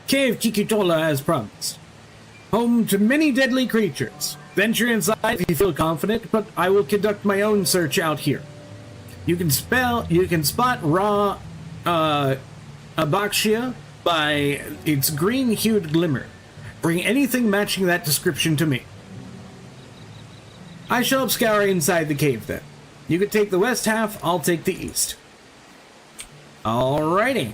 Cave Kikitola as promised. Home to many deadly creatures. Venture inside if you feel confident, but I will conduct my own search out here. You can spot raw Abaxia by its green-hued glimmer. Bring anything matching that description to me. I shall scour inside the cave then. You can take the west half, I'll take the east. Alrighty.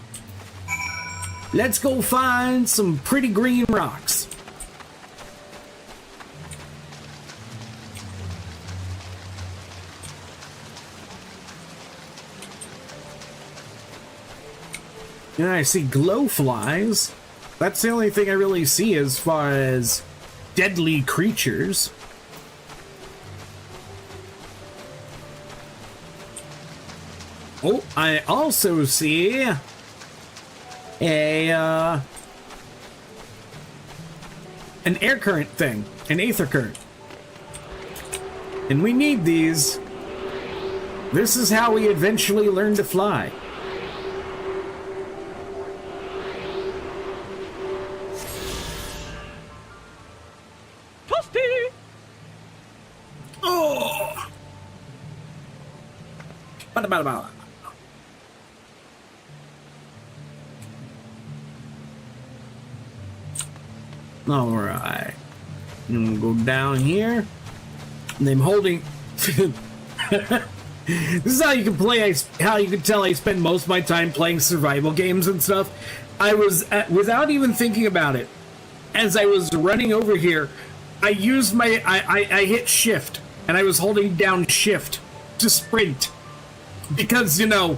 Let's go find some pretty green rocks. And I see glowflies. That's the only thing I really see as far as deadly creatures. Oh, I also see an air current thing, an aether current. And we need these. This is how we eventually learn to fly. Toasty! Oh! Bada. Alright. I'm gonna go down here. And I'm holding. This is how you can play. How you can tell I spend most of my time playing survival games and stuff. I was, without even thinking about it, as I was running over here, I used my. I hit shift, and I was holding down shift to sprint. Because, you know,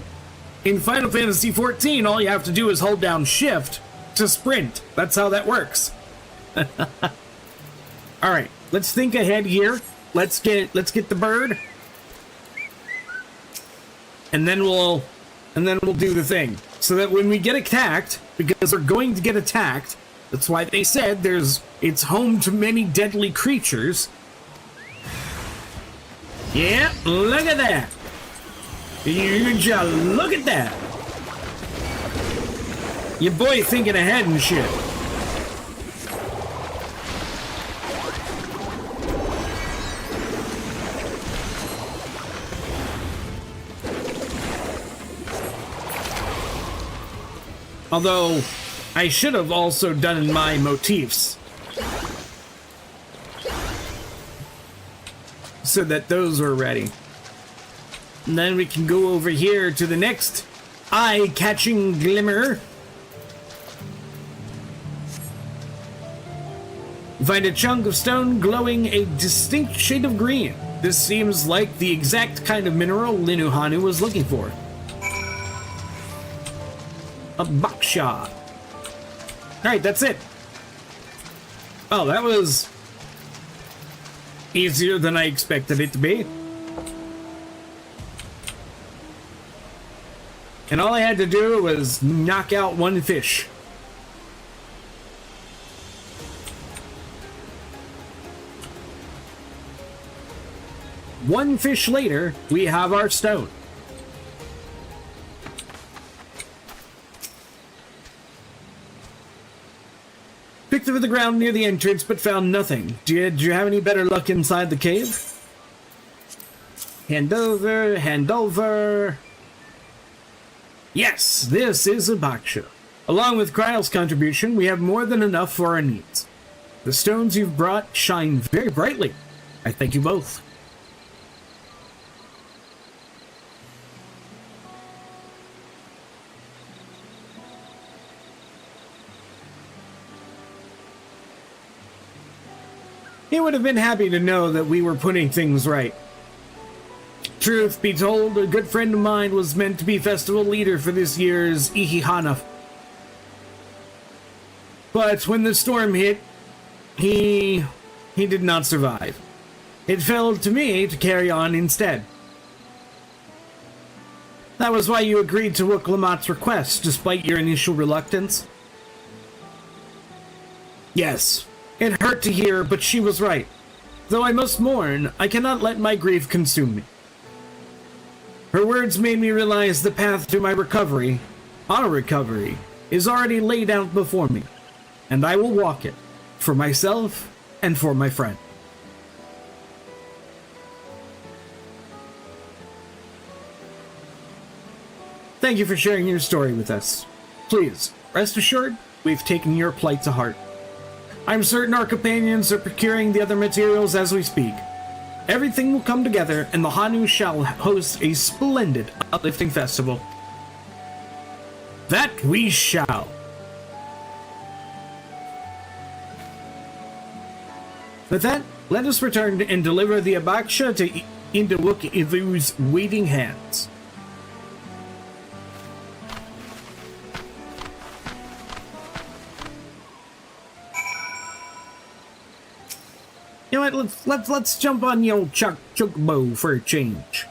in Final Fantasy XIV, all you have to do is hold down shift to sprint. That's how that works. All right, let's think ahead here. Let's get the bird, and then we'll do the thing so that when we get attacked, because we're going to get attacked. That's why they said it's home to many deadly creatures. Yeah, look at that. You just look at that. Your boy thinking ahead and shit. Although, I should have also done my motifs. So that those were ready. And then we can go over here to the next eye-catching glimmer. Find a chunk of stone glowing a distinct shade of green. This seems like the exact kind of mineral Linuhanu was looking for. A buckshot. Alright, that's it. Oh, that was easier than I expected it to be. And all I had to do was knock out one fish. One fish later, we have our stone. Picked over the ground near the entrance, but found nothing. Did you have any better luck inside the cave? Hand over, hand over. Yes, this is a baksha. Along with Kryle's contribution, we have more than enough for our needs. The stones you've brought shine very brightly. I thank you both. He would have been happy to know that we were putting things right. Truth be told, a good friend of mine was meant to be festival leader for this year's Ihihana. But when the storm hit, he did not survive. It fell to me to carry on instead. That was why you agreed to Wuk-Lamat's request, despite your initial reluctance? Yes. It hurt to hear, but she was right. Though I must mourn, I cannot let my grief consume me. Her words made me realize the path to my recovery, our recovery, is already laid out before me, and I will walk it, for myself and for my friend. Thank you for sharing your story with us. Please, rest assured, we've taken your plight to heart. I'm certain our companions are procuring the other materials as we speak. Everything will come together, and the Hanu shall host a splendid uplifting festival. That we shall. With that, let us return and deliver the Abaksha to Indawuk-Ivu's waiting hands. You know what? Let's jump on the old Chocobo for a change.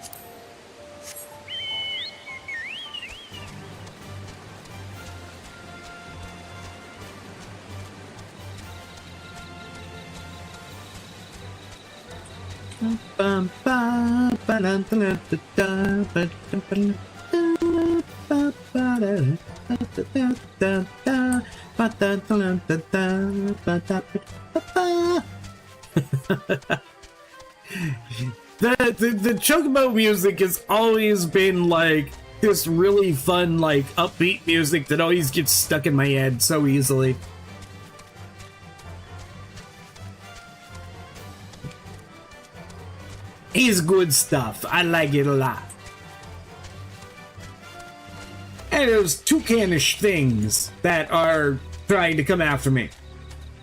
The Chocobo music has always been like this really fun, like upbeat music that always gets stuck in my head so easily. It's good stuff. I like it a lot. And there's toucan-ish things that are trying to come after me.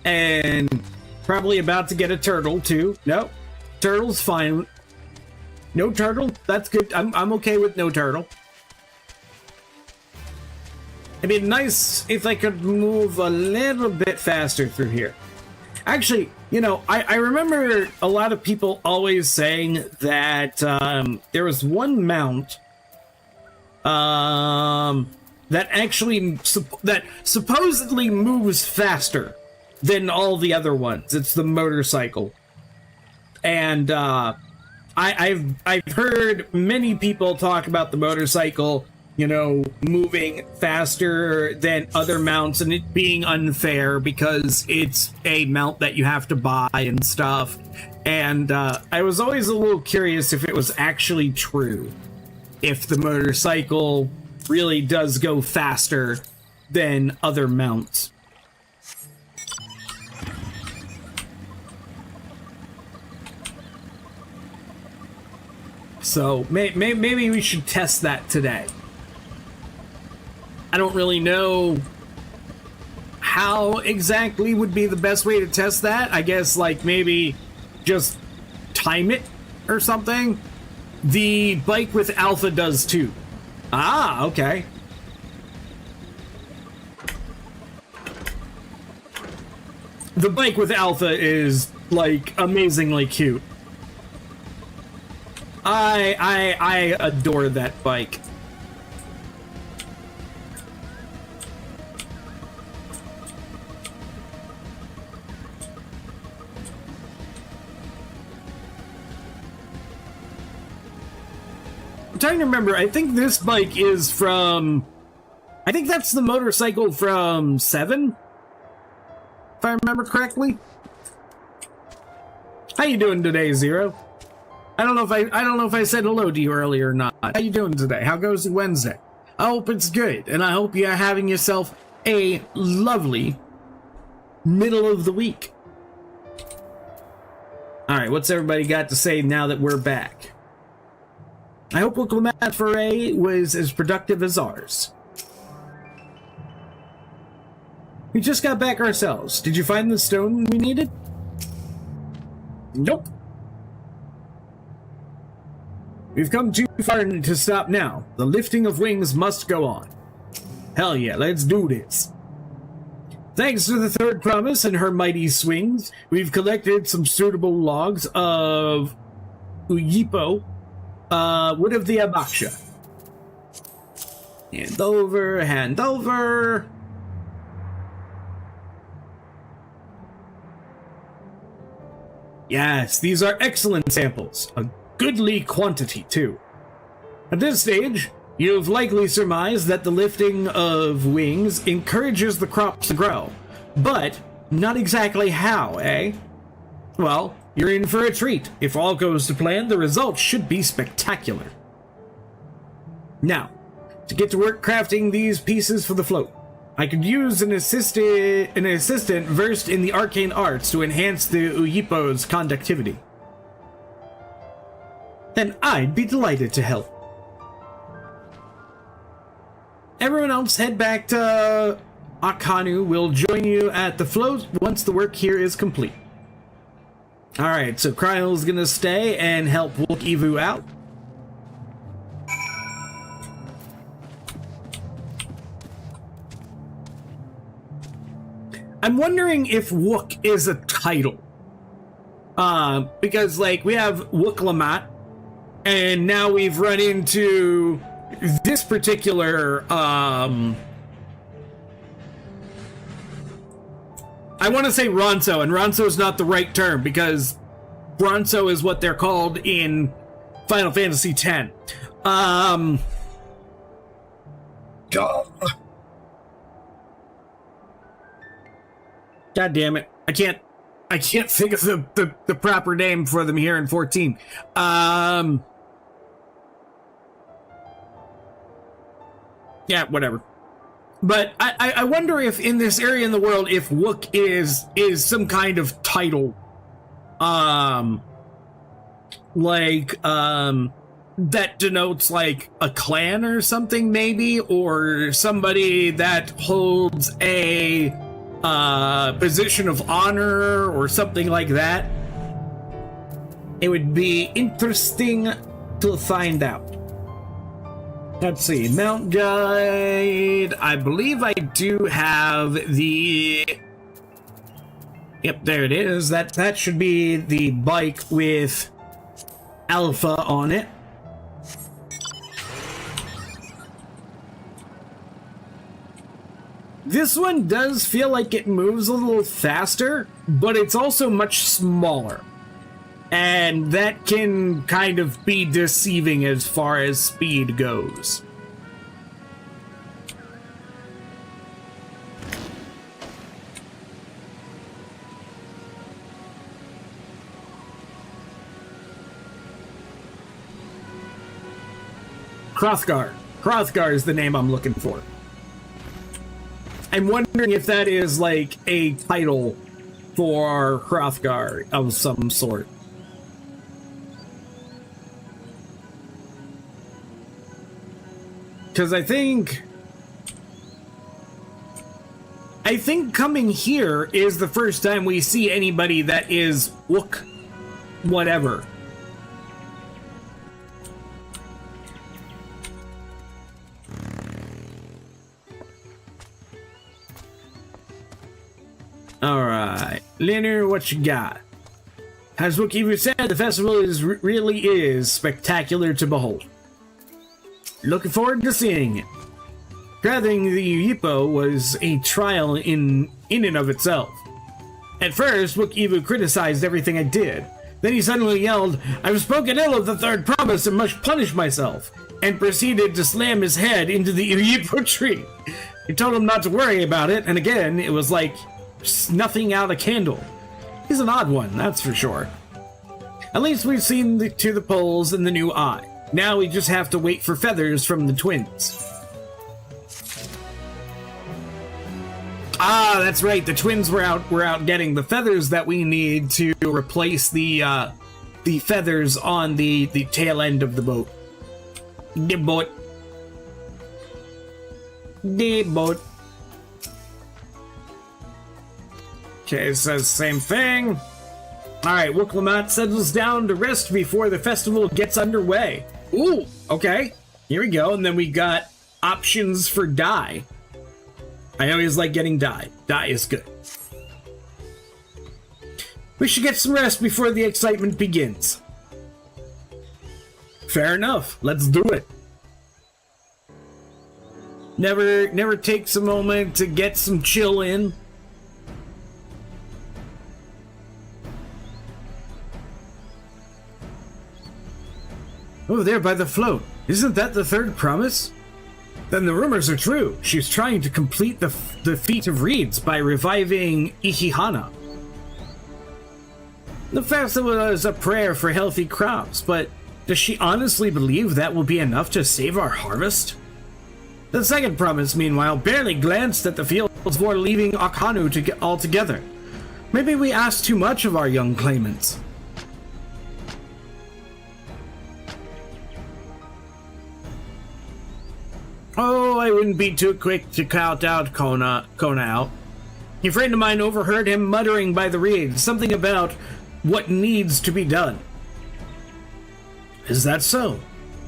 And probably about to get a turtle, too. No, turtle's fine. No turtle? That's good. I'm okay with no turtle. It'd be nice if I could move a little bit faster through here. Actually, you know, I remember a lot of people always saying that there was one mount that actually that supposedly moves faster than all the other ones. It's the motorcycle. And I've heard many people talk about the motorcycle, you know, moving faster than other mounts and it being unfair because it's a mount that you have to buy and stuff. And I was always a little curious if it was actually true. If the motorcycle really does go faster than other mounts. So maybe we should test that today. I don't really know how exactly would be the best way to test that. I guess like maybe just time it or something. The bike with Alpha does too. Ah, okay. The bike with Alpha is like amazingly cute. I adore that bike. I'm trying to remember, I think this bike is from... I think that's the motorcycle from 7? If I remember correctly. How you doing today, Zero? I don't know if I said hello to you earlier or not. How you doing today? How goes the Wednesday? I hope it's good, and I hope you're having yourself a lovely middle of the week. Alright, what's everybody got to say now that we're back? I hope Wilclamette Foray was as productive as ours. We just got back ourselves. Did you find the stone we needed? Nope. We've come too far to stop now. The lifting of wings must go on. Hell yeah, let's do this. Thanks to the third promise and her mighty swings, we've collected some suitable logs of Uyipo, wood of the Abaksha. Hand over, hand over. Yes, these are excellent samples. A goodly quantity, too. At this stage, You've likely surmised that the lifting of wings encourages the crops to grow. But not exactly how, eh? Well, you're in for a treat. If all goes to plan, the results should be spectacular. Now, to get to work crafting these pieces for the float, I could use an assistant versed in the arcane arts to enhance the Uyipo's conductivity. Then I'd be delighted to help. Everyone else head back to Akanu. Will join you at the float once the work here is complete. Alright, so Kryle's gonna stay and help Wook Evu out. I'm wondering if Wook is a title. Because, like, we have Wook Lamat, and now we've run into this particular, I want to say Ronso, and Ronso is not the right term, because Ronso is what they're called in Final Fantasy X. God damn it. I can't think of the proper name for them here in 14. Yeah, whatever. But I wonder if in this area in the world, if Wook is some kind of title. That denotes like a clan or something maybe, or somebody that holds a position of honor or something like that. It would be interesting to find out. Let's see, Mount Guide. I believe I do have the... Yep, there it is. That should be the bike with Alpha on it. This one does feel like it moves a little faster, but it's also much smaller. And that can kind of be deceiving as far as speed goes. Hrothgar. Hrothgar is the name I'm looking for. I'm wondering if that is like a title for Hrothgar of some sort. Because I think coming here is the first time we see anybody that is Wook whatever. Alright, Leonard, what you got? As Wook Evu said, the festival really is spectacular to behold. Looking forward to seeing it. Gathering the Uyipo was a trial in and of itself. At first, Wook Evu criticized everything I did. Then he suddenly yelled, "I've spoken ill of the third promise and must punish myself," and proceeded to slam his head into the Uyipo tree. He told him not to worry about it, and again, it was like snuffing out a candle. He's an odd one, that's for sure. At least we've seen to the poles and the new eye. Now we just have to wait for feathers from the twins. Ah, that's right. The twins were out getting the feathers that we need to replace the feathers on the tail end of the boat. The boat. The boat. Okay, it says same thing. Alright, Wook Lamat settles down to rest before the festival gets underway. Ooh, okay. Here we go, and then we got options for dye. I always like getting dye. Dye is good. We should get some rest before the excitement begins. Fair enough. Let's do it. Never takes a moment to get some chill in. Oh, there by the float. Isn't that the third promise? Then the rumors are true. She's trying to complete the feat of reeds by reviving Ihihana. The festival is a prayer for healthy crops, but does she honestly believe that will be enough to save our harvest? The second promise, meanwhile, barely glanced at the fields before leaving Akanu altogether. Maybe we asked too much of our young claimants. Oh, I wouldn't be too quick to count out Kona out. A friend of mine overheard him muttering by the reeds, something about what needs to be done. Is that so?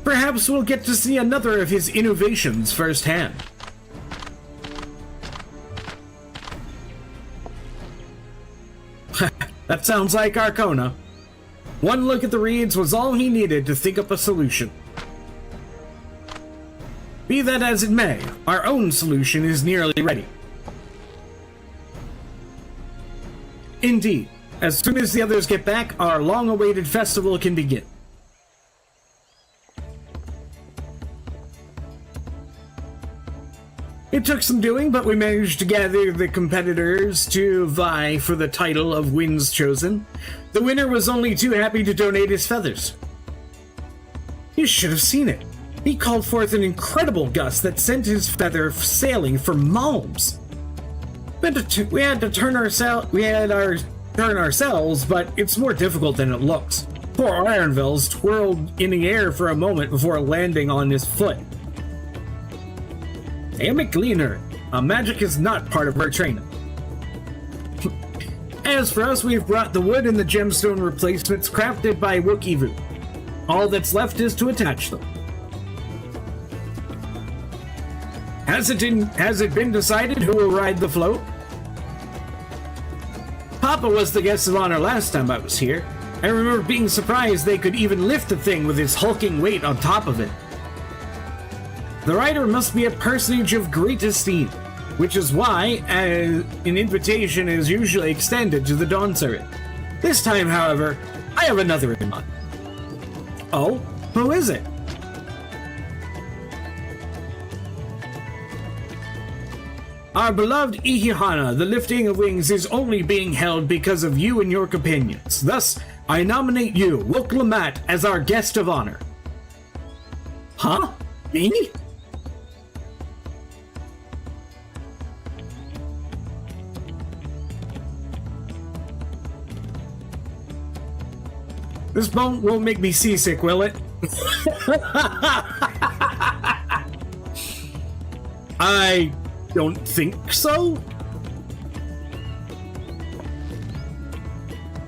Perhaps we'll get to see another of his innovations firsthand. That sounds like Arcona. One look at the reeds was all he needed to think up a solution. Be that as it may, our own solution is nearly ready. Indeed, as soon as the others get back, our long-awaited festival can begin. It took some doing, but we managed to gather the competitors to vie for the title of Winds Chosen. The winner was only too happy to donate his feathers. You should have seen it. He called forth an incredible gust that sent his feather sailing for miles. We had to turn ourselves, but it's more difficult than it looks. Poor Ironville's twirled in the air for a moment before landing on his foot. Damn it, Gleaner. Magic is not part of her training. As for us, we've brought the wood and the gemstone replacements crafted by Wookivu. All that's left is to attach them. Has it been decided who will ride the float? Papa was the guest of honor last time I was here. I remember being surprised they could even lift the thing with its hulking weight on top of it. The rider must be a personage of great esteem, which is why an invitation is usually extended to the Dawnservant. This time, however, I have another in mind. Oh? Who is it? Our beloved Ihihana, the lifting of wings, is only being held because of you and your companions. Thus, I nominate you, Wook Lamat, as our guest of honor. Huh? Me? This boat won't make me seasick, will it? I don't think so.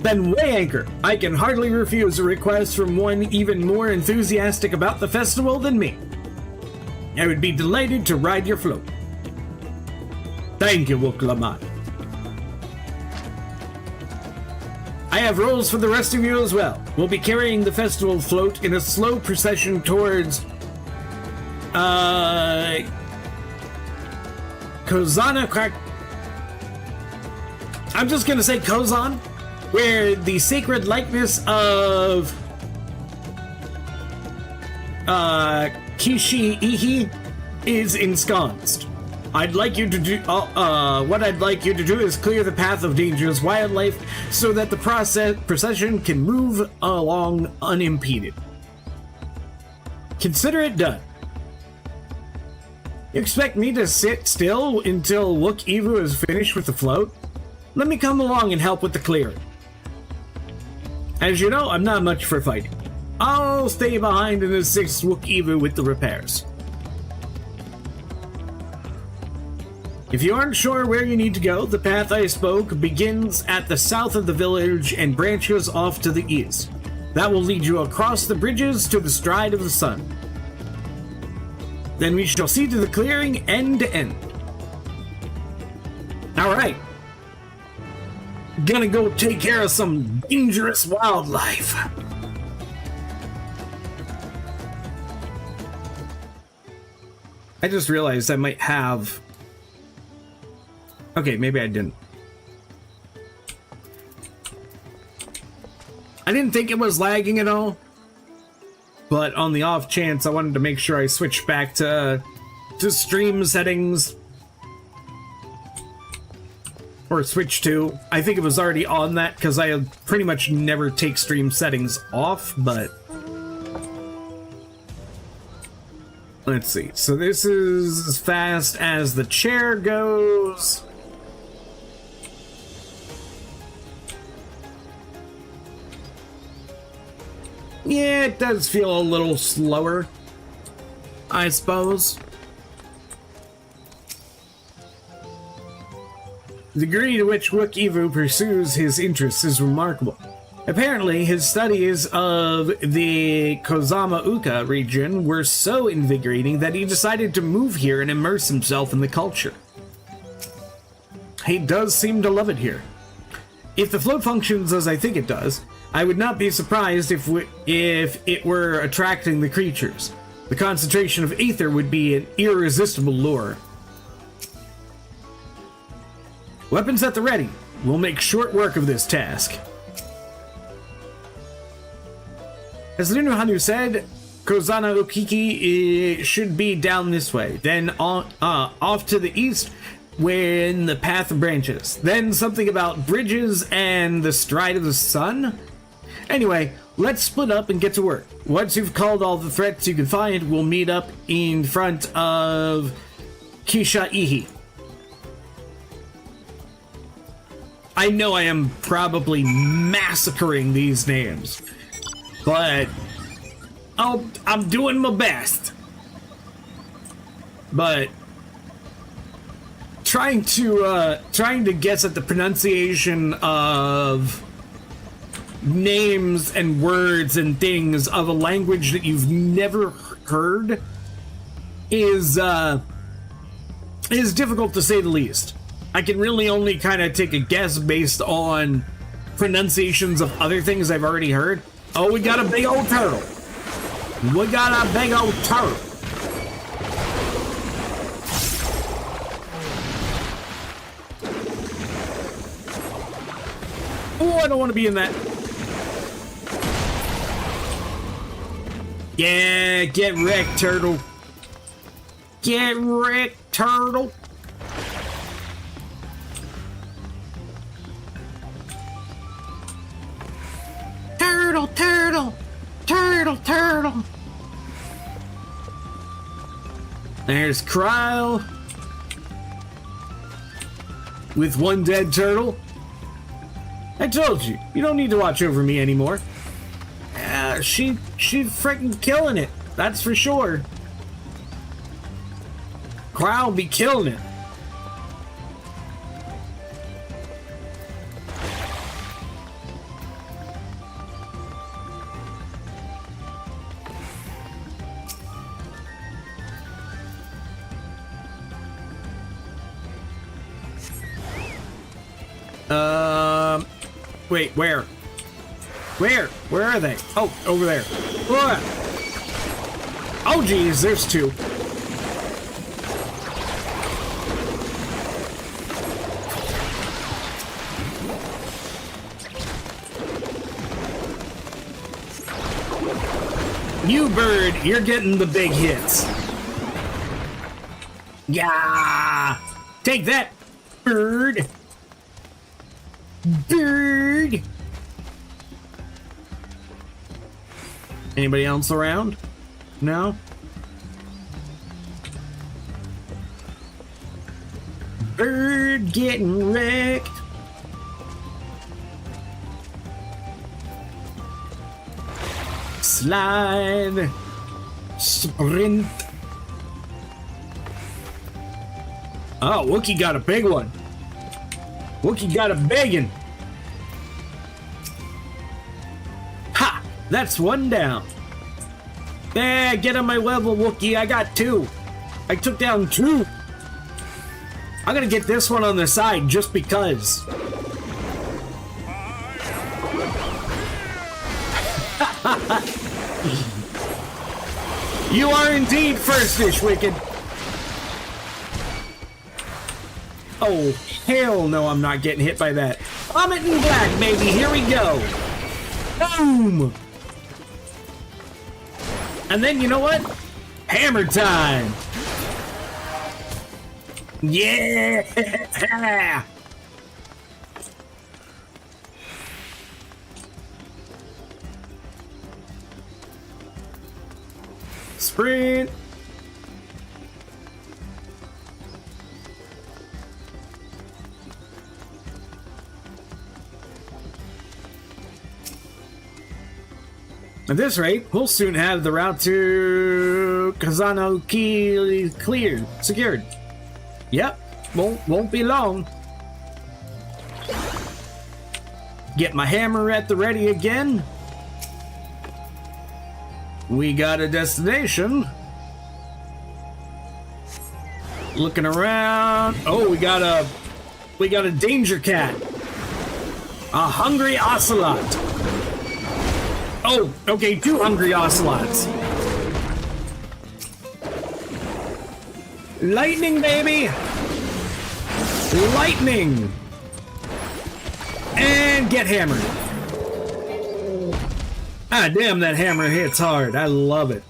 Then weigh anchor. I can hardly refuse a request from one even more enthusiastic about the festival than me. I would be delighted to ride your float. Thank you, Wook Lamat. I have roles for the rest of you as well. We'll be carrying the festival float in a slow procession towards Kozana. I'm just gonna say Kozan, where the sacred likeness of Kishi-Ihi is ensconced. I'd like you to do what I'd like you to do is clear the path of dangerous wildlife so that the procession can move along unimpeded. Consider it done. You expect me to sit still until Wookivu is finished with the float? Let me come along and help with the clearing. As you know, I'm not much for fighting. I'll stay behind and assist Wookivu with the repairs. If you aren't sure where you need to go, the path I spoke begins at the south of the village and branches off to the east. That will lead you across the bridges to the stride of the sun. Then we shall see to the clearing end to end. Alright. Gonna go take care of some dangerous wildlife. I just realized I might have... Okay, maybe I didn't. I didn't think it was lagging at all. but on the off chance, I wanted to make sure I switched back to stream settings. Or switch to. I think it was already on that because I pretty much never take stream settings off, but let's see. So this is as fast as the chair goes. Yeah, it does feel a little slower, I suppose. The degree to which Rook Evu pursues his interests is remarkable. Apparently, his studies of the Kozama Uka region were so invigorating that he decided to move here and immerse himself in the culture. He does seem to love it here. If the float functions as I think it does, I would not be surprised if it were attracting the creatures. The concentration of ether would be an irresistible lure. Weapons at the ready. We'll make short work of this task. As Lunu Hanu said, Kozana Okiki should be down this way. Then off to the east when the path branches. Then something about bridges and the stride of the sun? Anyway, let's split up and get to work. Once you've called all the threats you can find, we'll meet up in front of Kisha-Ihi. I know I am probably massacring these names, but I'm doing my best. But trying to guess at the pronunciation of names and words and things of a language that you've never heard is difficult to say the least. I can really only kind of take a guess based on pronunciations of other things I've already heard. Oh, we got a big old turtle. We got a big old turtle. Oh, I don't want to be in that. Yeah, get wrecked, turtle. Get wrecked, turtle. Turtle, turtle, turtle, turtle. There's Cryle with one dead turtle. I told you, you don't need to watch over me anymore. She's freaking killing it, that's for sure. Cryle be killing it. Wait, where? Where are they? Oh, over there. What? Oh, geez, there's two. You bird, you're getting the big hits. Yeah! Take that, bird! Bird! Anybody else around? No? Bird getting wrecked. Slide. Sprint. Oh, Wookie got a big one. Wookie got a biggin'. Ha! That's one down. Yeah, get on my level, Wookie. I got two. I took down two. I'm gonna get this one on the side just because. You are indeed first-ish, Wicked. Oh, hell no, I'm not getting hit by that. Vomit in black, baby. Here we go. Boom. And then, you know what? Hammer time! Yeah! Sprint! At this rate, we'll soon have the route to Kazano cleared, secured. Yep, won't be long. Get my hammer at the ready again. We got a destination. Looking around. Oh, we got a danger cat. A hungry ocelot. Oh, okay, 2 hungry ocelots. Lightning, baby! Lightning! And get hammered. Ah, damn, that hammer hits hard. I love it.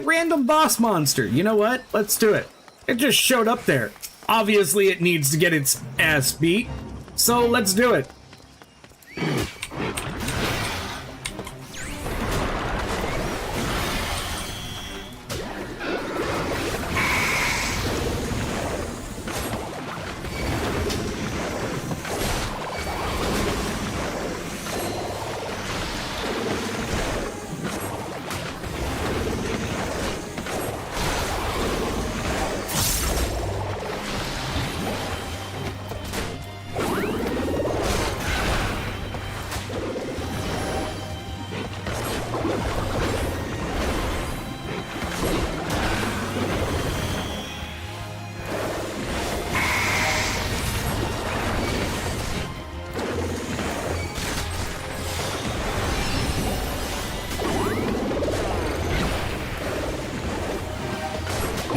Random boss monster. You know what? Let's do it. It just showed up there. Obviously, it needs to get its ass beat. So, let's do it.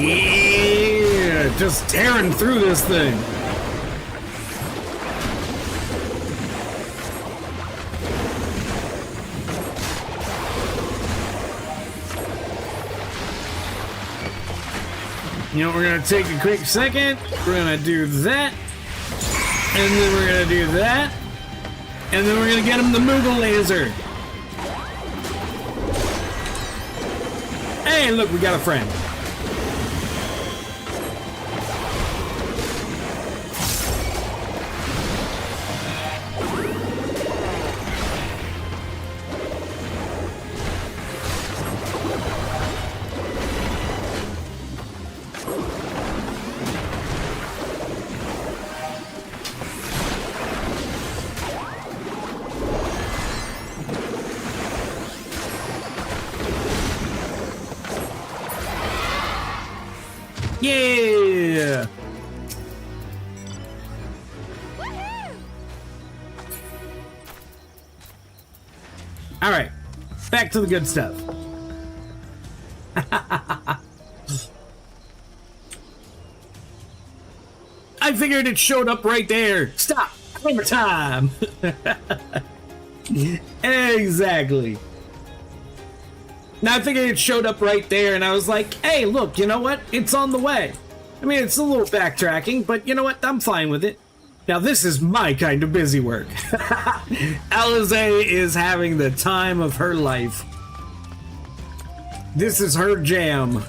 Yeah, just tearing through this thing. You know, we're gonna take a quick second. We're gonna do that, and then we're gonna do that, and then we're gonna get him the Moogle laser. Hey, look, we got a friend. Yeah! Alright, back to the good stuff. I figured it showed up right there. Stop! Hammer time! Exactly. Now I figured it showed up right there, and I was like, hey, look, you know what? It's on the way. I mean, it's a little backtracking, but you know what? I'm fine with it. Now, this is my kind of busy work. Eorzea is having the time of her life. This is her jam.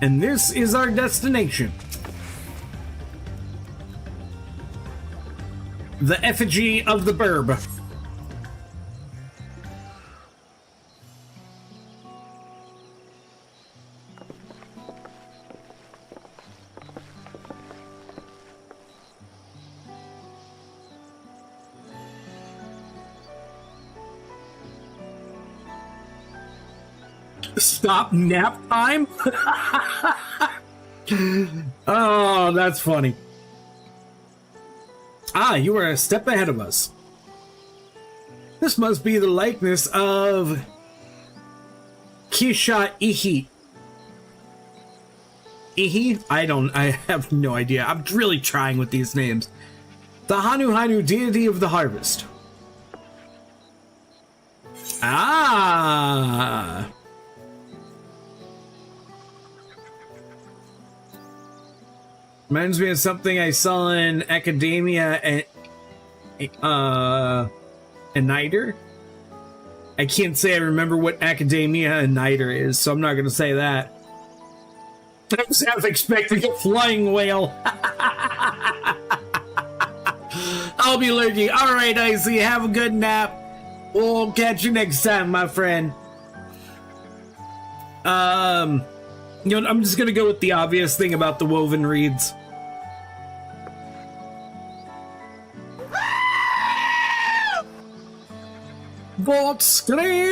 And this is our destination. The effigy of the burb. Stop nap time? Oh, that's funny. Ah, you are a step ahead of us. This must be the likeness of Kisha Ihi. Ihi? I have no idea. I'm really trying with these names. The Hanu deity of the harvest. Ah! Reminds me of something I saw in Academia and Niter. I can't say I remember what Academia and Niter is, so I'm not going to say that. I was half expecting a flying whale. I'll be lurking. All right, Icy, have a good nap. We'll catch you next time, my friend. You know, I'm just going to go with the obvious thing about the woven reeds. What scream?